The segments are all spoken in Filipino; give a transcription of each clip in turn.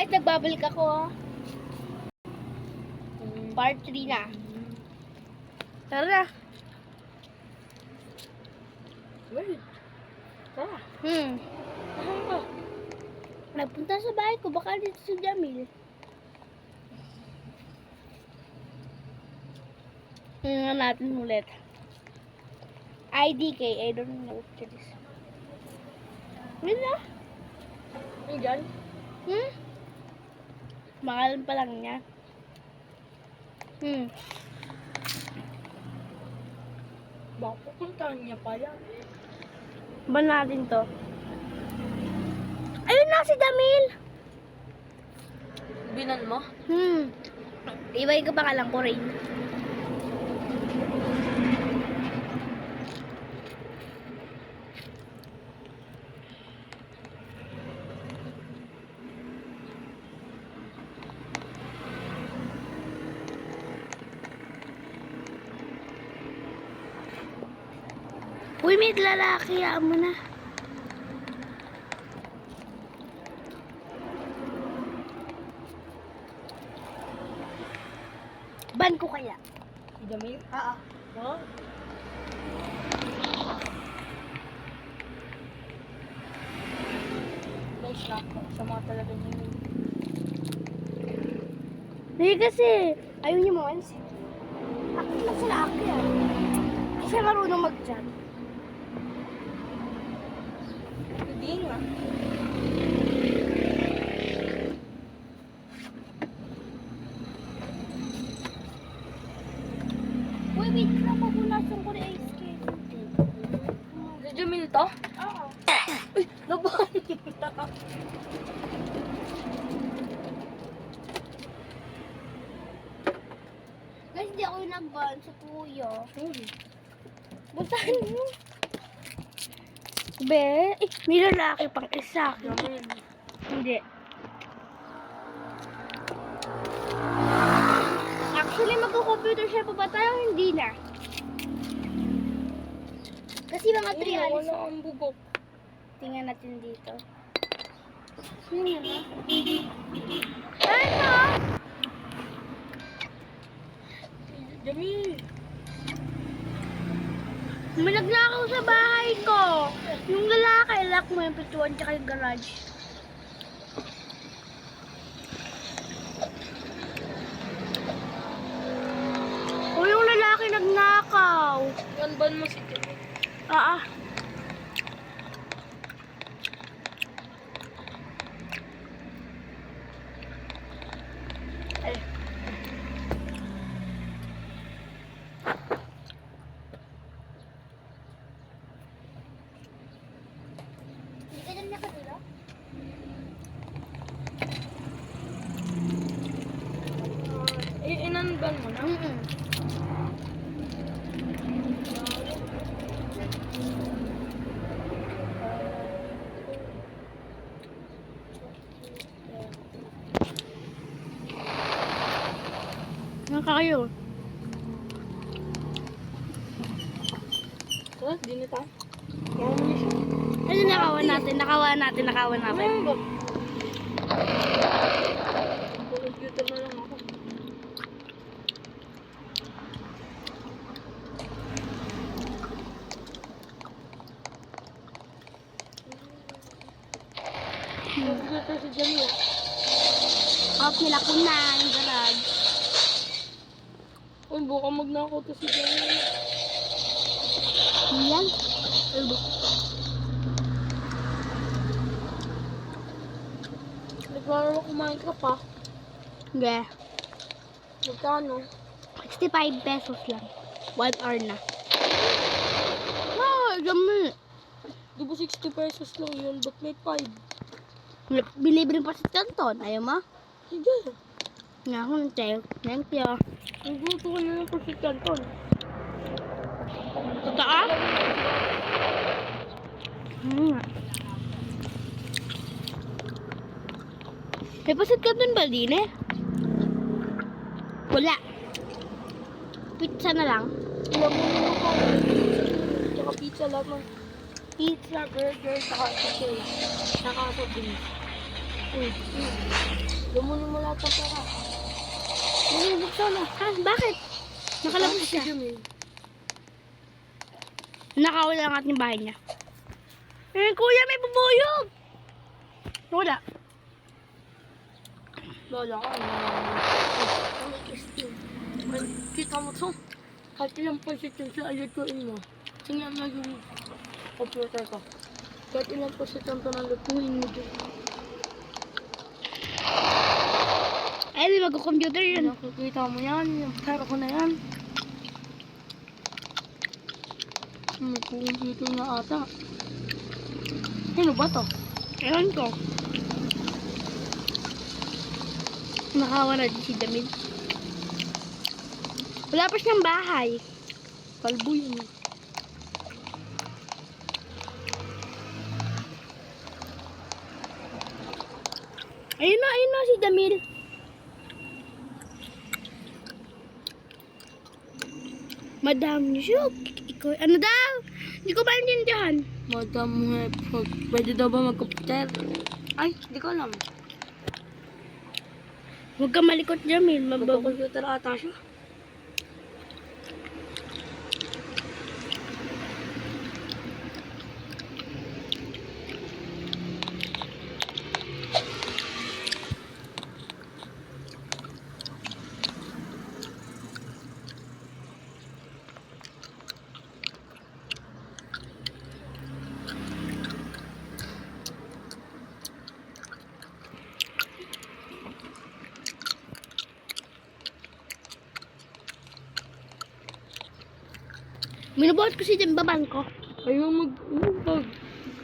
Guys, nagbabalik ako. Part 3 na. Tara na. Wait. Tara. Saan ka? Nagpunta sa bahay ko. Baka dito si Jamil. Tingnan natin ulit. IDK. I don't know what it is. Yun na. Ay, dyan. Makalan pa lang niya. Baka pupuntahan niya pa yan. Ba natin to? Ayun na si Jamil! Binan mo? Ibay ka pa lang ko rin. Uy, may lalaki. Hayaan mo na. Ban ko kaya? Si Jamil? Oo. Ha? Guys, sama talaga niya yun. Hindi kasi, ayaw niya mo once. Ako na sila ako yan. Hindi siya marunong mag-jump. Hindi nga. Uy, wait na, mapunasan ko na ice cream. Si Jamil to? Oo. Uy, laban! Guys, hindi ako yung nag-ban sa kuya. Sorry. Buntahan mo. Be, may lalaki pang isa. Jamil. Hindi. Actually, mag-computer siya pa ba tayo? Hindi na. Kasi mga 3 alis. Wala ang bugok. Tingnan natin dito. Yun na. Ano? Jamil! May nagnakaw sa bahay ko. Yung lalaki, lock mo yung pituan tsaka yung garage. O yung lalaki nagnakaw. Ban mo si Jamil. Ay. Hindi ka na nakadula? Inanban mo na? Nakakayo. Tara, di na tayo. Kaya mo na siya. Ano nakawan natin? Nakawan natin. Ano ba? Computer na lang ako. Computer si Jamil. Off nila ko na yung garage. Uy, buka magnakaw to si Jamil. Yan. Naglalaro kumain ka pa. Hindi. Magkano? 65 pesos lang. 1 hour na. Ah, dami. Di ba 60 pesos lang yun? Ba't may 5? Bilibre pa si Canton. Ayaw mo? Sige. Nga ako ng tayo. Thank you. Nagluto ka na lang po si Canton. Totoo? Nga. May pasit Canton ba din eh? Wala. Pizza na lang. Ilang mo na ako. Tsaka pizza lamang. Pizza, burger, saka chicken. Saka soft drinks. Uy, lumunin mo lahat ng pera. Buksan na. Ha? Bakit? Nakalabas siya. Jamil. Nakawala ang ating bahay niya. Kuya, may bubuyog! Wala. Lola ka. Kita mo to. Kahit ilang percent yung sa alutuin mo. Tingnan mo yung computer ko. Kahit ilang percent yung lutuin mo dyan. Ay, di mag-computer yun. Nakikita mo yan. Yung pera ko na yan. May computer na ata. Ano ba to? Ewan ko. Nakawala din si Jamil. Wala pa siyang bahay. Kalbo yun. Ayun na si Jamil. Madam Yusuf. Ikaw, ano daw? Hindi ko maintindihan. Madam Hepford. Pwede daw ba mag-computer? Ay, di ko alam. Huwag ka malikot, Jamil. Mag-computer ata siya. Minubuhat ko si baban ko.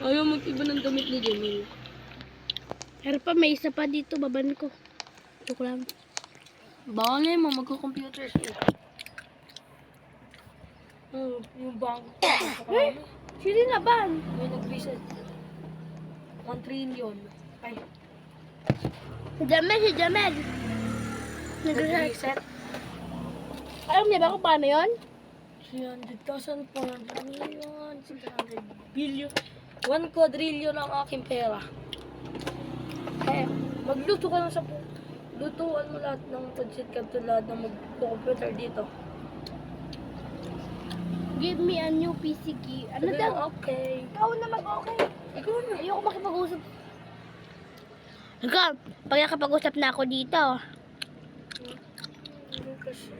Ayaw mag-iba ng damit ni Jamil. Pero pa, may isa pa dito, baban ko. Ito ko lang. Baka ngayon mo, mag-computer siya. Yung bank. Eh, sino na ban? May nag-reset. 1 trillion. Ay, Si Jamel. nag-reset. Alam niya ba kung paano yun? 300,000 po. 1 million. 600 billion. 1 quadrillion ang aking pera. Eh, magluto ka lang sa lutuan mo lahat ng pancit canton, lahat ng mag-computer dito. Give me a new PC key. Ano Sabi daw? mo, okay. Ikaw na mag-okay. Ikaw na. Ayoko makipag-usap. Ikaw, pag nakapag-usap na ako dito. Kasi,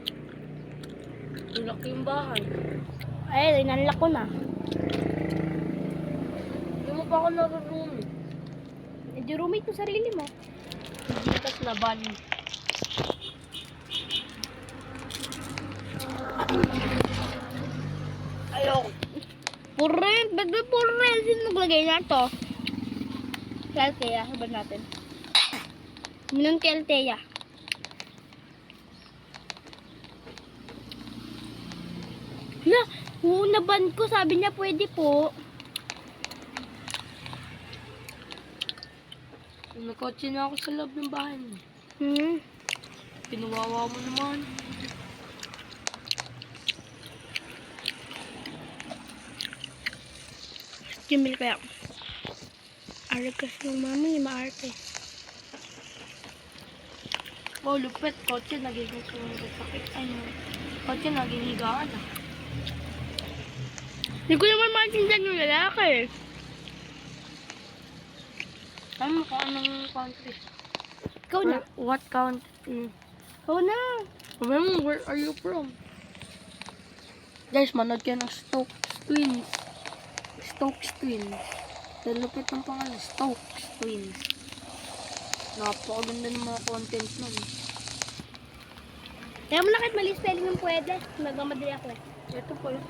tulak yung bahay. Ay, nanlak ko na. Hindi mo pa ako naroon. Hindi roommate mo sarili mo. Bitas na ban. Ayoko. Purel, ba't ba purel? Sino naglagay na to? Kelteya, saban natin. Minong Kelteya. Na, naban ko, sabi niya pwede po. Nakotse na ako sa loob ng bahay mo. Hmm. Pinuwawa mo naman. Jamil kaya. Arag kasi ng mami, maarte. Oh, lupit. Kotse, nagiging sakit. Ay, no. Kotse, naging higaan ah. Hindi ko naman maintindihan yung lalaki. Alam mo kung anong country? Ikaw na. What country? Ikaw na. Sabi mo, where are you from? Guys, manood kayo ng Stokes Twins. Stokes Twins. Dalupit ng pangalan. Stokes Twins. Napakaganda ng mga content nun. Kaya mo na kahit mali spelling ng pwede. Nagmamadali ako eh. Ito po yun.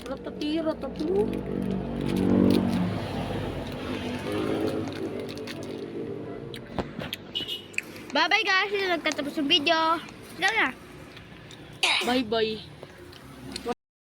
Ratatira, tatlo. Bye-bye guys. Ito nagtatapos yung video. Ikaw na. Bye-bye.